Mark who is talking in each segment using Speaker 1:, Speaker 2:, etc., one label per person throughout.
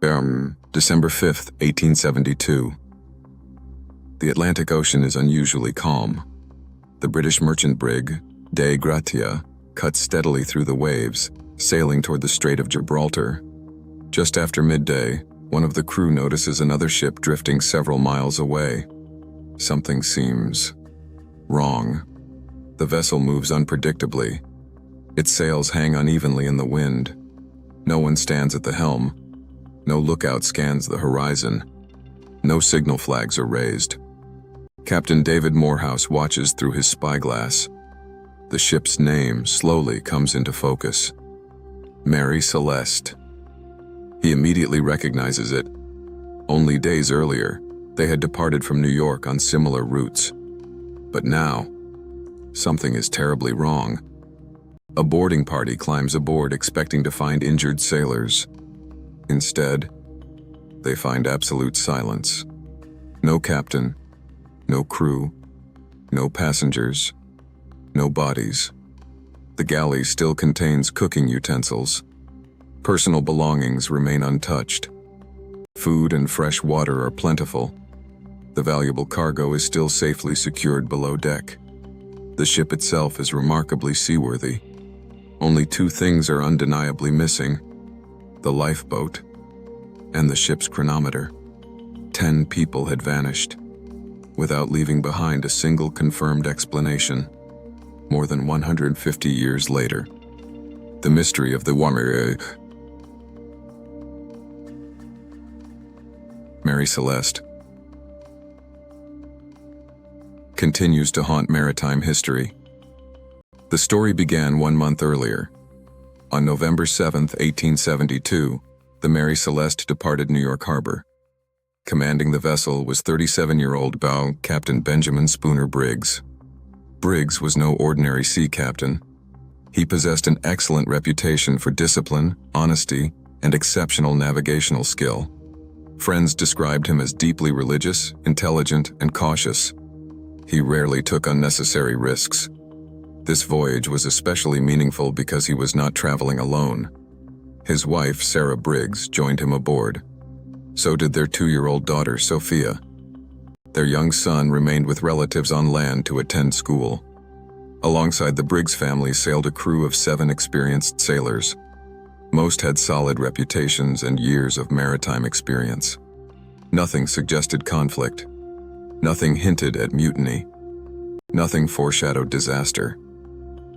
Speaker 1: December 5th, 1872. The Atlantic Ocean is unusually calm. The British merchant brig, Dei Gratia, cuts steadily through the waves, sailing toward the Strait of Gibraltar. Just after midday, one of the crew notices another ship drifting several miles away. Something seems wrong. The vessel moves unpredictably. Its sails hang unevenly in the wind. No one stands at the helm. No lookout scans the horizon. No signal flags are raised. Captain David Morehouse watches through his spyglass. The ship's name slowly comes into focus. Mary Celeste. He immediately recognizes it. Only days earlier, they had departed from New York on similar routes. But now, something is terribly wrong. A boarding party climbs aboard expecting to find injured sailors. Instead, they find absolute silence. No captain, no crew, no passengers, no bodies. The galley still contains cooking utensils. Personal belongings remain untouched. Food and fresh water are plentiful. The valuable cargo is still safely secured below deck. The ship itself is remarkably seaworthy. Only two things are undeniably missing: the lifeboat and the ship's chronometer. 10 people had vanished, without leaving behind a single confirmed explanation. More than 150 years later, the mystery of the Mary Celeste continues to haunt maritime history. The story began 1 month earlier. On November 7, 1872, the Mary Celeste departed New York Harbor. Commanding the vessel was 37-year-old Captain Benjamin Spooner Briggs. Briggs was no ordinary sea captain. He possessed an excellent reputation for discipline, honesty, and exceptional navigational skill. Friends described him as deeply religious, intelligent, and cautious. He rarely took unnecessary risks. This voyage was especially meaningful because he was not traveling alone. His wife, Sarah Briggs, joined him aboard. So did their 2-year-old daughter, Sophia. Their young son remained with relatives on land to attend school. Alongside the Briggs family sailed a crew of 7 experienced sailors. Most had solid reputations and years of maritime experience. Nothing suggested conflict. Nothing hinted at mutiny. Nothing foreshadowed disaster.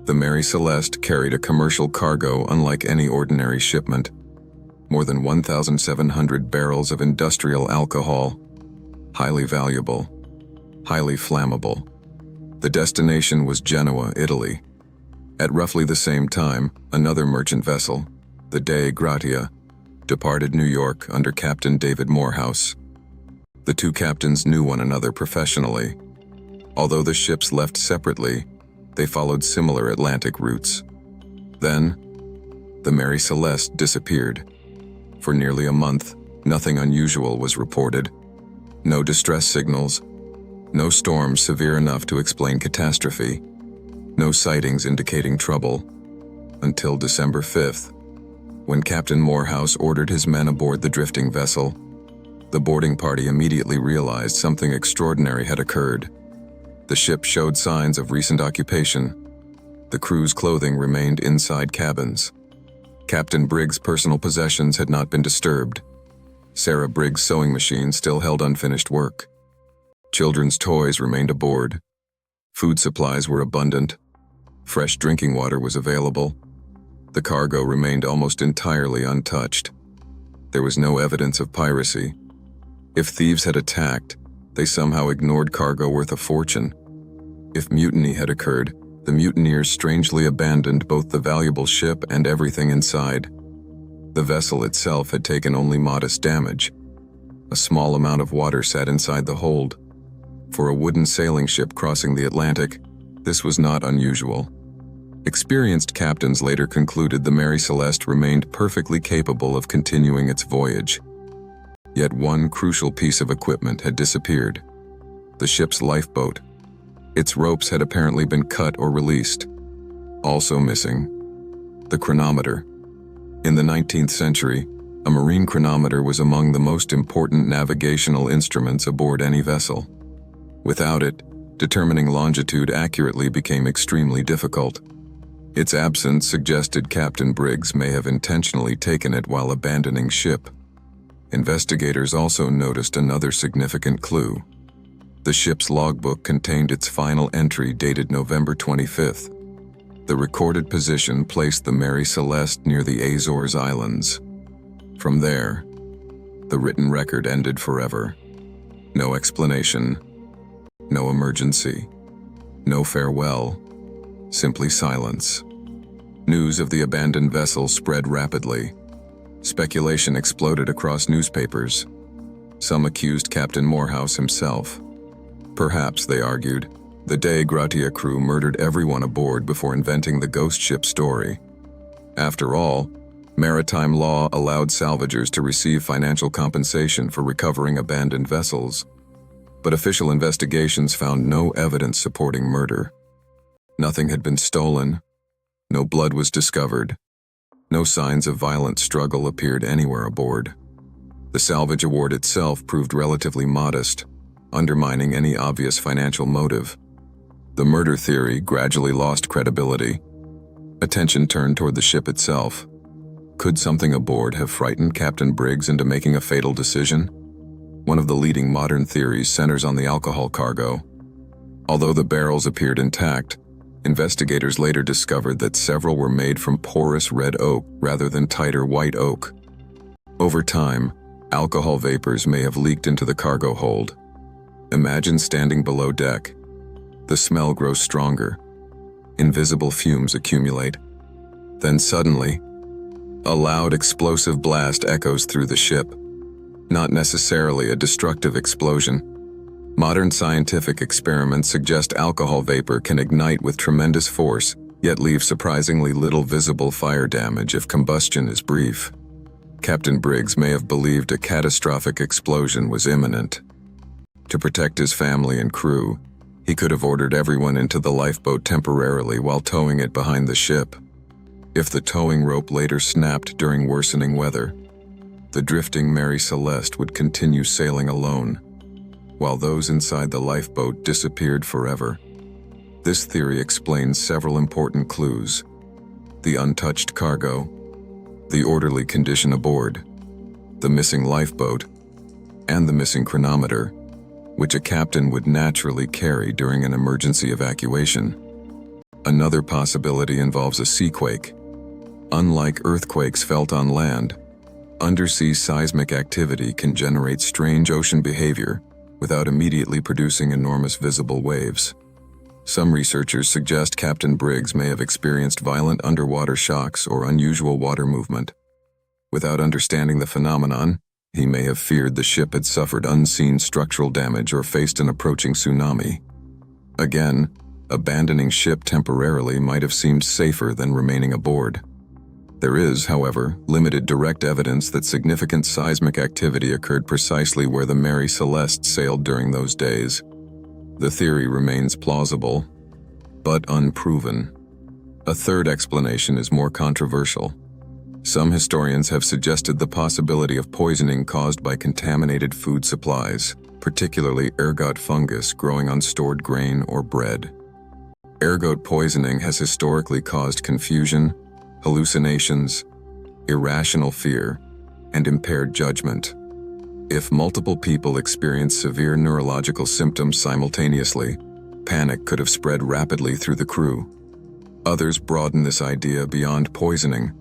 Speaker 1: The Mary Celeste carried a commercial cargo unlike any ordinary shipment. More than 1,700 barrels of industrial alcohol. Highly valuable. Highly flammable. The destination was Genoa, Italy. At roughly the same time, another merchant vessel, the Dei Gratia, departed New York under Captain David Morehouse. The two captains knew one another professionally. Although the ships left separately, they followed similar Atlantic routes. Then, the Mary Celeste disappeared. For nearly a month, nothing unusual was reported. No distress signals, no storms severe enough to explain catastrophe, no sightings indicating trouble, until December 5th, when Captain Morehouse ordered his men aboard the drifting vessel. The boarding party immediately realized something extraordinary had occurred. The ship showed signs of recent occupation. The crew's clothing remained inside cabins. Captain Briggs' personal possessions had not been disturbed. Sarah Briggs' sewing machine still held unfinished work. Children's toys remained aboard. Food supplies were abundant. Fresh drinking water was available. The cargo remained almost entirely untouched. There was no evidence of piracy. If thieves had attacked, they somehow ignored cargo worth a fortune. If mutiny had occurred, the mutineers strangely abandoned both the valuable ship and everything inside. The vessel itself had taken only modest damage. A small amount of water sat inside the hold. For a wooden sailing ship crossing the Atlantic, this was not unusual. Experienced captains later concluded the Mary Celeste remained perfectly capable of continuing its voyage. Yet one crucial piece of equipment had disappeared: the ship's lifeboat. Its ropes had apparently been cut or released. Also missing, the chronometer. In the 19th century, A marine chronometer was among the most important navigational instruments aboard any vessel. Without it, determining longitude accurately became extremely difficult. Its absence suggested Captain Briggs may have intentionally taken it while abandoning ship. Investigators also noticed another significant clue. The ship's logbook contained its final entry dated November 25th. The recorded position placed the Mary Celeste near the Azores Islands. From there, the written record ended forever. No explanation, no emergency, no farewell, simply silence. News of the abandoned vessel spread rapidly. Speculation exploded across newspapers. Some accused Captain Morehouse himself. Perhaps, they argued, the De Gratia crew murdered everyone aboard before inventing the ghost ship story. After all, maritime law allowed salvagers to receive financial compensation for recovering abandoned vessels, but official investigations found no evidence supporting murder. Nothing had been stolen, no blood was discovered, no signs of violent struggle appeared anywhere aboard. The salvage award itself proved relatively modest, undermining any obvious financial motive. The murder theory gradually lost credibility. Attention turned toward the ship itself. Could something aboard have frightened Captain Briggs into making a fatal decision? One of the leading modern theories centers on the alcohol cargo. Although the barrels appeared intact, investigators later discovered that several were made from porous red oak rather than tighter white oak. Over time, alcohol vapors may have leaked into the cargo hold. Imagine standing below deck. The smell grows stronger. Invisible fumes accumulate. Then suddenly, a loud explosive blast echoes through the ship. Not necessarily a destructive explosion. Modern scientific experiments suggest alcohol vapor can ignite with tremendous force, yet leave surprisingly little visible fire damage if combustion is brief. Captain Briggs may have believed a catastrophic explosion was imminent. To protect his family and crew, he could have ordered everyone into the lifeboat temporarily while towing it behind the ship. If the towing rope later snapped during worsening weather, the drifting Mary Celeste would continue sailing alone, while those inside the lifeboat disappeared forever. This theory explains several important clues: the untouched cargo, the orderly condition aboard, the missing lifeboat, and the missing chronometer, which a captain would naturally carry during an emergency evacuation. Another possibility involves a seaquake. Unlike earthquakes felt on land, undersea seismic activity can generate strange ocean behavior without immediately producing enormous visible waves. Some researchers suggest Captain Briggs may have experienced violent underwater shocks or unusual water movement. Without understanding the phenomenon, he may have feared the ship had suffered unseen structural damage or faced an approaching tsunami. Again, abandoning ship temporarily might have seemed safer than remaining aboard. There is, however, limited direct evidence that significant seismic activity occurred precisely where the Mary Celeste sailed during those days. The theory remains plausible, but unproven. A third explanation is more controversial. Some historians have suggested the possibility of poisoning caused by contaminated food supplies, particularly ergot fungus growing on stored grain or bread. Ergot poisoning has historically caused confusion, hallucinations, irrational fear, and impaired judgment. If multiple people experience severe neurological symptoms simultaneously, panic could have spread rapidly through the crew. Others broaden this idea beyond poisoning,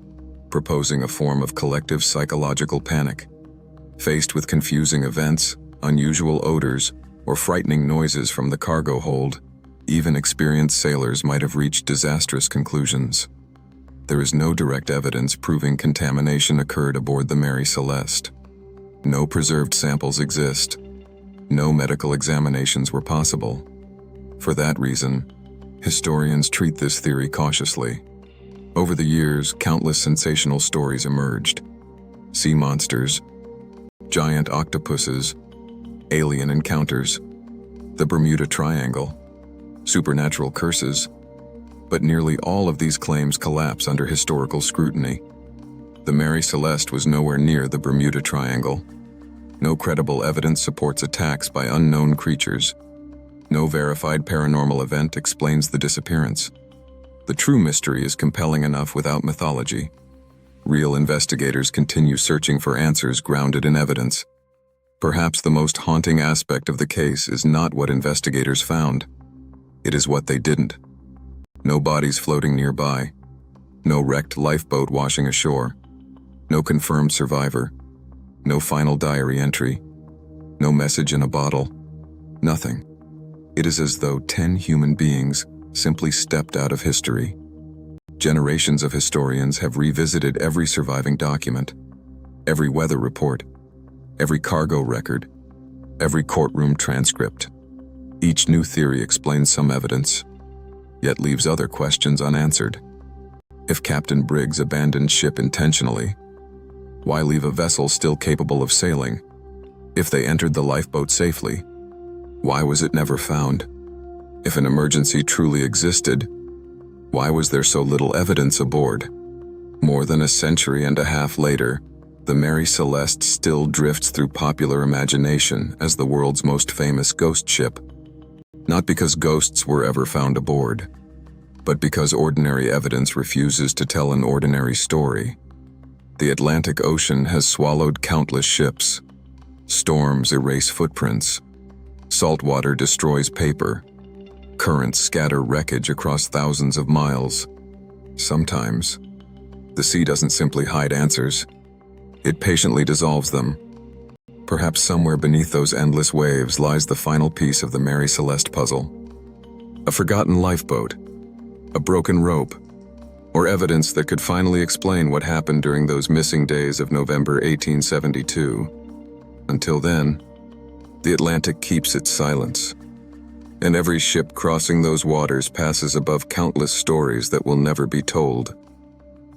Speaker 1: proposing a form of collective psychological panic. Faced with confusing events, unusual odors, or frightening noises from the cargo hold, even experienced sailors might have reached disastrous conclusions. There is no direct evidence proving contamination occurred aboard the Mary Celeste. No preserved samples exist. No medical examinations were possible. For that reason, historians treat this theory cautiously. Over the years, countless sensational stories emerged. Sea monsters, giant octopuses, alien encounters, the Bermuda Triangle, supernatural curses, but nearly all of these claims collapse under historical scrutiny. The Mary Celeste was nowhere near the Bermuda Triangle. No credible evidence supports attacks by unknown creatures. No verified paranormal event explains the disappearance. The true mystery is compelling enough without mythology. Real investigators continue searching for answers grounded in evidence. Perhaps the most haunting aspect of the case is not what investigators found. It is what they didn't. No bodies floating nearby. No wrecked lifeboat washing ashore. No confirmed survivor. No final diary entry. No message in a bottle. Nothing. It is as though 10 human beings simply stepped out of history. Generations of historians have revisited every surviving document, every weather report, every cargo record, every courtroom transcript. Each new theory explains some evidence, yet leaves other questions unanswered. If Captain Briggs abandoned ship intentionally, why leave a vessel still capable of sailing? If they entered the lifeboat safely, why was it never found? If an emergency truly existed, why was there so little evidence aboard? More than a century and a half later, the Mary Celeste still drifts through popular imagination as the world's most famous ghost ship. Not because ghosts were ever found aboard, but because ordinary evidence refuses to tell an ordinary story. The Atlantic Ocean has swallowed countless ships. Storms erase footprints. Salt water destroys paper. Currents scatter wreckage across thousands of miles. Sometimes, the sea doesn't simply hide answers. It patiently dissolves them. Perhaps somewhere beneath those endless waves lies the final piece of the Mary Celeste puzzle. A forgotten lifeboat, a broken rope, or evidence that could finally explain what happened during those missing days of November 1872. Until then, the Atlantic keeps its silence. And every ship crossing those waters passes above countless stories that will never be told.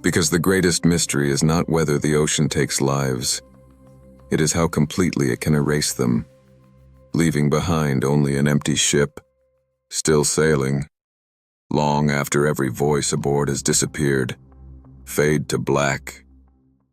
Speaker 1: Because the greatest mystery is not whether the ocean takes lives, it is how completely it can erase them, leaving behind only an empty ship, still sailing, long after every voice aboard has disappeared, fade to black,